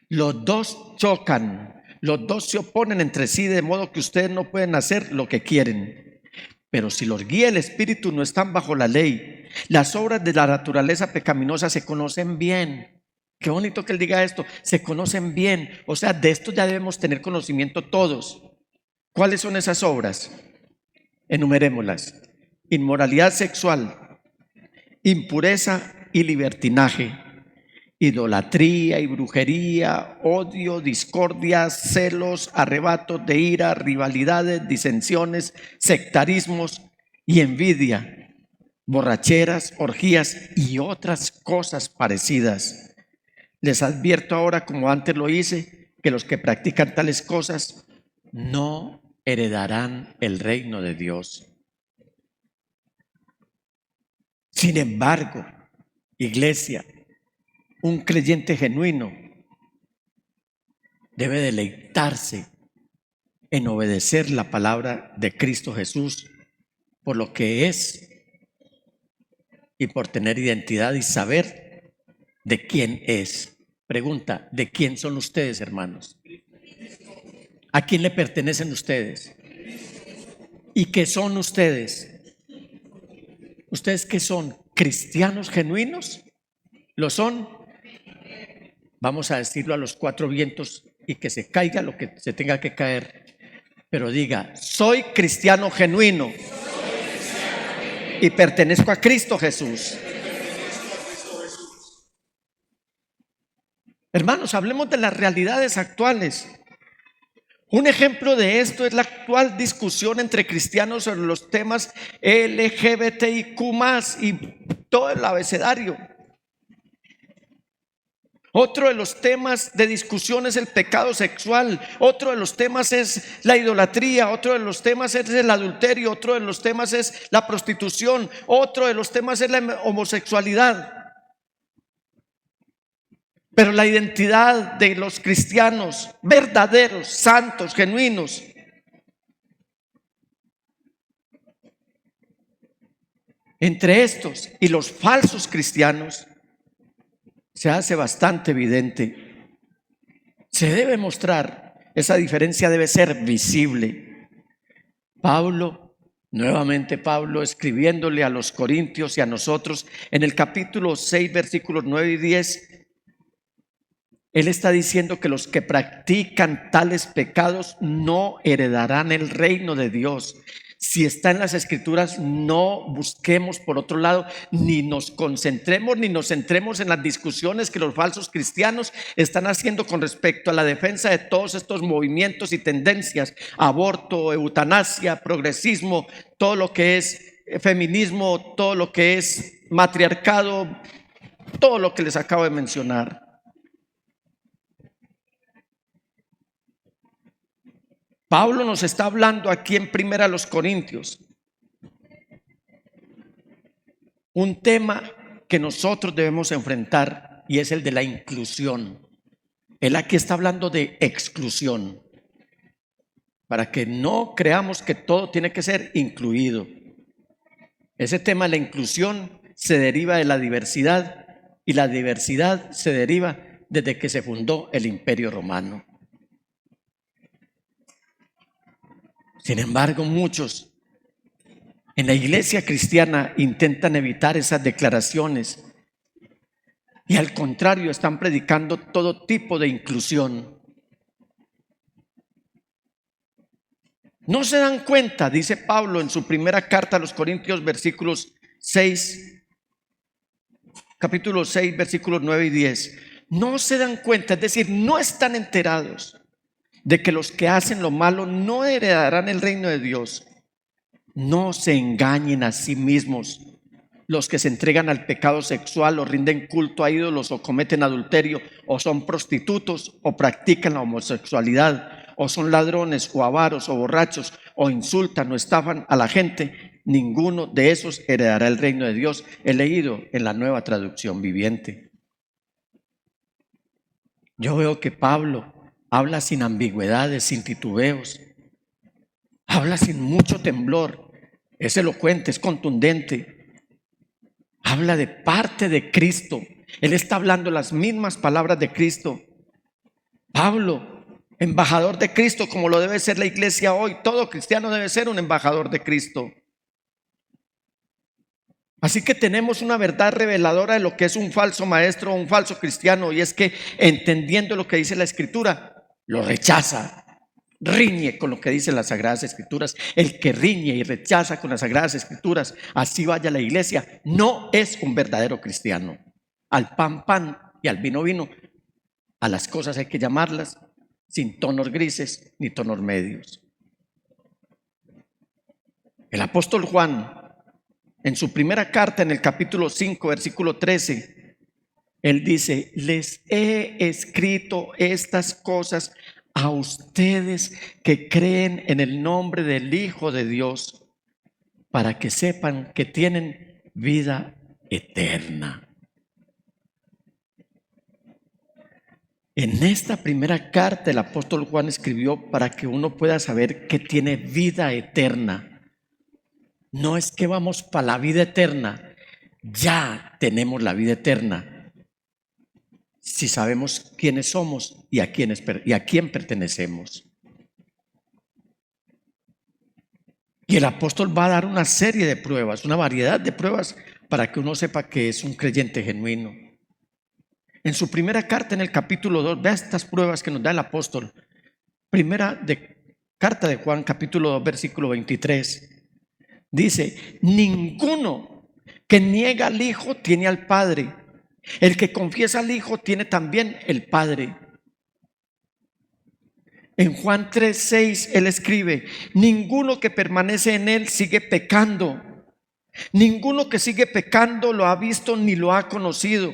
Los dos chocan, los dos se oponen entre sí, de modo que ustedes no pueden hacer lo que quieren. Pero si los guía el Espíritu, no están bajo la ley. Las obras de la naturaleza pecaminosa se conocen bien. Qué bonito que él diga esto, se conocen bien. O sea, de esto ya debemos tener conocimiento todos. ¿Cuáles son esas obras? Enumerémoslas: inmoralidad sexual, impureza y libertinaje, idolatría y brujería, odio, discordia, celos, arrebatos de ira, rivalidades, disensiones, sectarismos y envidia, borracheras, orgías y otras cosas parecidas. Les advierto ahora, como antes lo hice, que los que practican tales cosas no heredarán el reino de Dios. Sin embargo, iglesia, un creyente genuino debe deleitarse en obedecer la palabra de Cristo Jesús por lo que es y por tener identidad y saber de quién es. Pregunta, ¿de quién son ustedes, hermanos? ¿A quién le pertenecen ustedes? ¿Y qué son ustedes? ¿Ustedes qué son? ¿Cristianos genuinos? ¿Lo son? Vamos a decirlo a los cuatro vientos y que se caiga lo que se tenga que caer. Pero diga, soy cristiano genuino y pertenezco a Cristo Jesús. Hermanos, hablemos de las realidades actuales. Un ejemplo de esto es la actual discusión entre cristianos sobre los temas LGBTIQ+, y todo el abecedario. Otro de los temas de discusión es el pecado sexual. Otro de los temas es la idolatría. Otro de los temas es el adulterio. Otro de los temas es la prostitución. Otro de los temas es la homosexualidad. Pero la identidad de los cristianos verdaderos, santos, genuinos, entre estos y los falsos cristianos, se hace bastante evidente. Se debe mostrar, esa diferencia debe ser visible. Nuevamente Pablo escribiéndole a los corintios y a nosotros en el capítulo 6 versículos 9 y 10, él está diciendo que los que practican tales pecados no heredarán el reino de Dios. Si está en las escrituras, no busquemos por otro lado, ni nos concentremos, ni nos centremos en las discusiones que los falsos cristianos están haciendo con respecto a la defensa de todos estos movimientos y tendencias: aborto, eutanasia, progresismo, todo lo que es feminismo, todo lo que es matriarcado, todo lo que les acabo de mencionar. Pablo nos está hablando aquí en Primera a los Corintios, un tema que nosotros debemos enfrentar, y es el de la inclusión. Él aquí está hablando de exclusión, para que no creamos que todo tiene que ser incluido. Ese tema de la inclusión se deriva de la diversidad, y la diversidad se deriva desde que se fundó el Imperio Romano. Sin embargo, muchos en la iglesia cristiana intentan evitar esas declaraciones y al contrario están predicando todo tipo de inclusión. No se dan cuenta, dice Pablo en su primera carta a los Corintios, capítulo 6, versículos 9 y 10. No se dan cuenta, es decir, no están enterados de que los que hacen lo malo no heredarán el reino de Dios. No se engañen a sí mismos. Los que se entregan al pecado sexual o rinden culto a ídolos o cometen adulterio o son prostitutos o practican la homosexualidad o son ladrones o avaros o borrachos o insultan o estafan a la gente, ninguno de esos heredará el reino de Dios. He leído en la Nueva Traducción Viviente. Yo veo que Pablo habla sin ambigüedades, sin titubeos. Habla sin mucho temblor. Es elocuente, es contundente. Habla de parte de Cristo. Él está hablando las mismas palabras de Cristo. Pablo, embajador de Cristo, como lo debe ser la iglesia hoy. Todo cristiano debe ser un embajador de Cristo. Así que tenemos una verdad reveladora de lo que es un falso maestro o un falso cristiano, y es que, entendiendo lo que dice la Escritura, lo rechaza, riñe con lo que dicen las Sagradas Escrituras. El que riñe y rechaza con las Sagradas Escrituras, así vaya a la iglesia, no es un verdadero cristiano. Al pan, pan, y al vino, vino. A las cosas hay que llamarlas sin tonos grises ni tonos medios. El apóstol Juan, en su primera carta, en el capítulo 5, versículo 13, él dice: les he escrito estas cosas a ustedes que creen en el nombre del Hijo de Dios, para que sepan que tienen vida eterna. En esta primera carta el apóstol Juan escribió para que uno pueda saber que tiene vida eterna. No es que vamos para la vida eterna, ya tenemos la vida eterna. Si sabemos quiénes somos y a quién pertenecemos. Y el apóstol va a dar una serie de pruebas, una variedad de pruebas para que uno sepa que es un creyente genuino. En su primera carta, en el capítulo 2, vea estas pruebas que nos da el apóstol. Carta de Juan, capítulo 2, versículo 23. Dice: ninguno que niega al Hijo tiene al Padre. El que confiesa al Hijo tiene también el Padre. En Juan 3:6 él escribe: ninguno que permanece en él sigue pecando. Ninguno que sigue pecando lo ha visto ni lo ha conocido.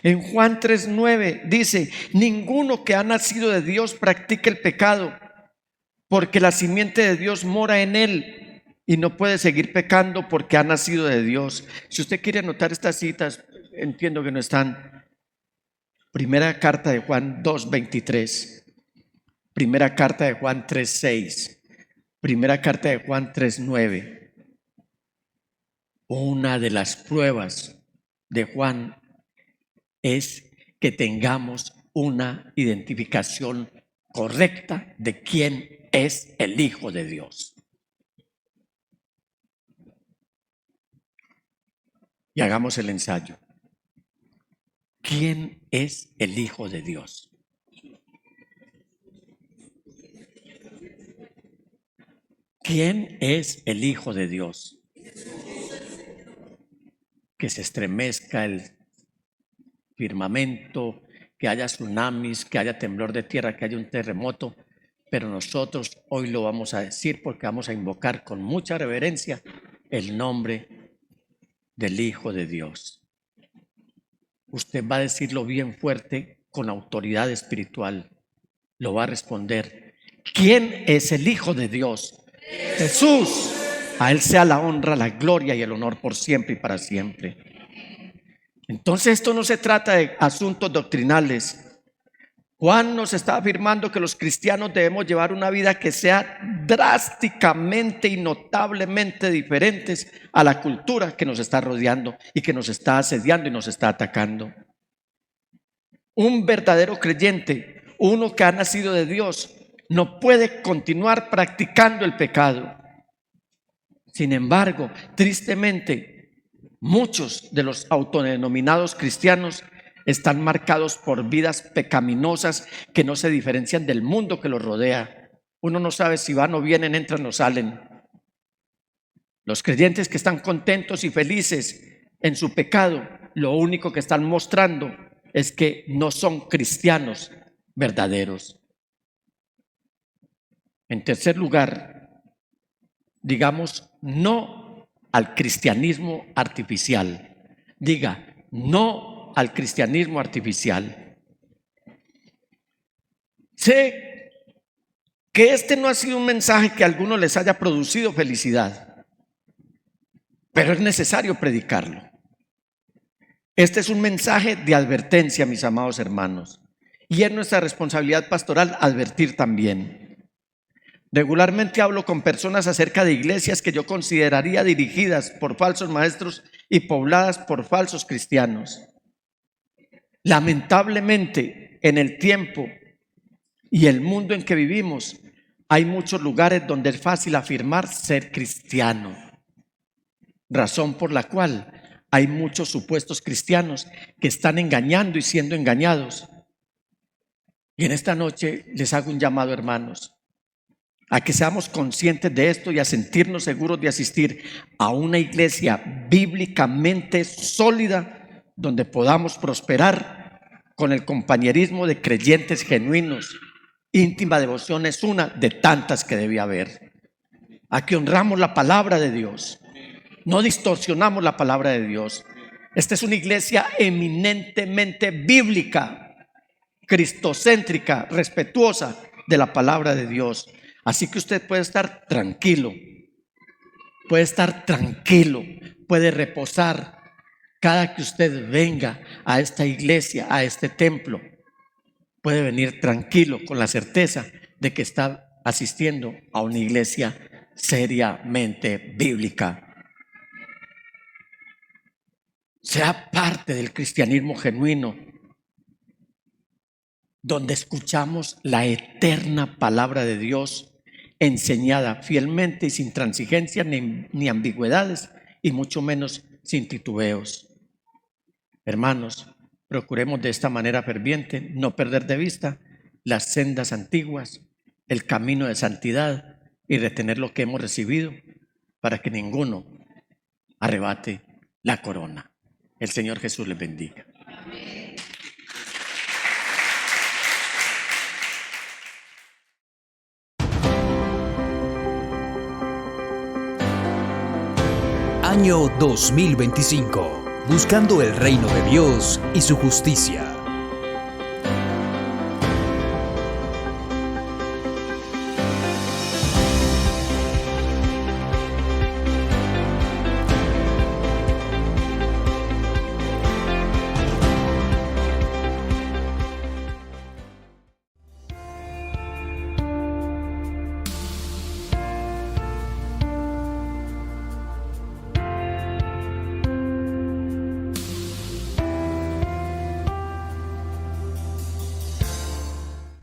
En Juan 3:9 dice: ninguno que ha nacido de Dios practica el pecado, porque la simiente de Dios mora en él y no puede seguir pecando porque ha nacido de Dios. Si usted quiere anotar estas citas, entiendo que no están. Primera carta de Juan 2:23, primera carta de Juan 3:6, primera carta de Juan 3:9. Una de las pruebas de Juan es que tengamos una identificación correcta de quién es el Hijo de Dios. Y hagamos el ensayo. ¿Quién es el Hijo de Dios? ¿Quién es el Hijo de Dios? Que se estremezca el firmamento, que haya tsunamis, que haya temblor de tierra, que haya un terremoto, pero nosotros hoy lo vamos a decir porque vamos a invocar con mucha reverencia el nombre del Hijo de Dios. Usted va a decirlo bien fuerte, con autoridad espiritual. Lo va a responder: ¿quién es el Hijo de Dios? Jesús. A Él sea la honra, la gloria y el honor por siempre y para siempre. Entonces esto no se trata de asuntos doctrinales. Juan nos está afirmando que los cristianos debemos llevar una vida que sea drásticamente y notablemente diferentes a la cultura que nos está rodeando y que nos está asediando y nos está atacando. Un verdadero creyente, uno que ha nacido de Dios, no puede continuar practicando el pecado. Sin embargo, tristemente, muchos de los autodenominados cristianos están marcados por vidas pecaminosas que no se diferencian del mundo que los rodea. Uno no sabe si van o vienen, entran o salen. Los creyentes que están contentos y felices en su pecado, lo único que están mostrando es que no son cristianos verdaderos. En tercer lugar, digamos no al cristianismo artificial. Diga no al cristianismo artificial. Sé que este no ha sido un mensaje que a algunos les haya producido felicidad, pero es necesario predicarlo. Este es un mensaje de advertencia, mis amados hermanos, y es nuestra responsabilidad pastoral advertir también. Regularmente hablo con personas acerca de iglesias que yo consideraría dirigidas por falsos maestros y pobladas por falsos cristianos. Lamentablemente, en el tiempo y el mundo en que vivimos, hay muchos lugares donde es fácil afirmar ser cristiano, razón por la cual hay muchos supuestos cristianos que están engañando y siendo engañados. Y en esta noche les hago un llamado, hermanos, a que seamos conscientes de esto y a sentirnos seguros de asistir a una iglesia bíblicamente sólida donde podamos prosperar con el compañerismo de creyentes genuinos. Íntima devoción es una de tantas que debe haber. A que honramos la palabra de Dios, no distorsionamos la palabra de Dios. Esta es una iglesia eminentemente bíblica. cristocéntrica, respetuosa de la palabra de Dios. Así que usted puede estar tranquilo, puede reposar cada que usted venga a esta iglesia, a este templo. Puede venir tranquilo con la certeza de que está asistiendo a una iglesia seriamente bíblica. Sea parte del cristianismo genuino, donde escuchamos la eterna palabra de Dios enseñada fielmente y sin transigencia ni ambigüedades, y mucho menos sin titubeos. Hermanos, procuremos de esta manera ferviente no perder de vista las sendas antiguas, el camino de santidad, y retener lo que hemos recibido para que ninguno arrebate la corona. El Señor Jesús les bendiga. Año 2025. Buscando el reino de Dios y su justicia.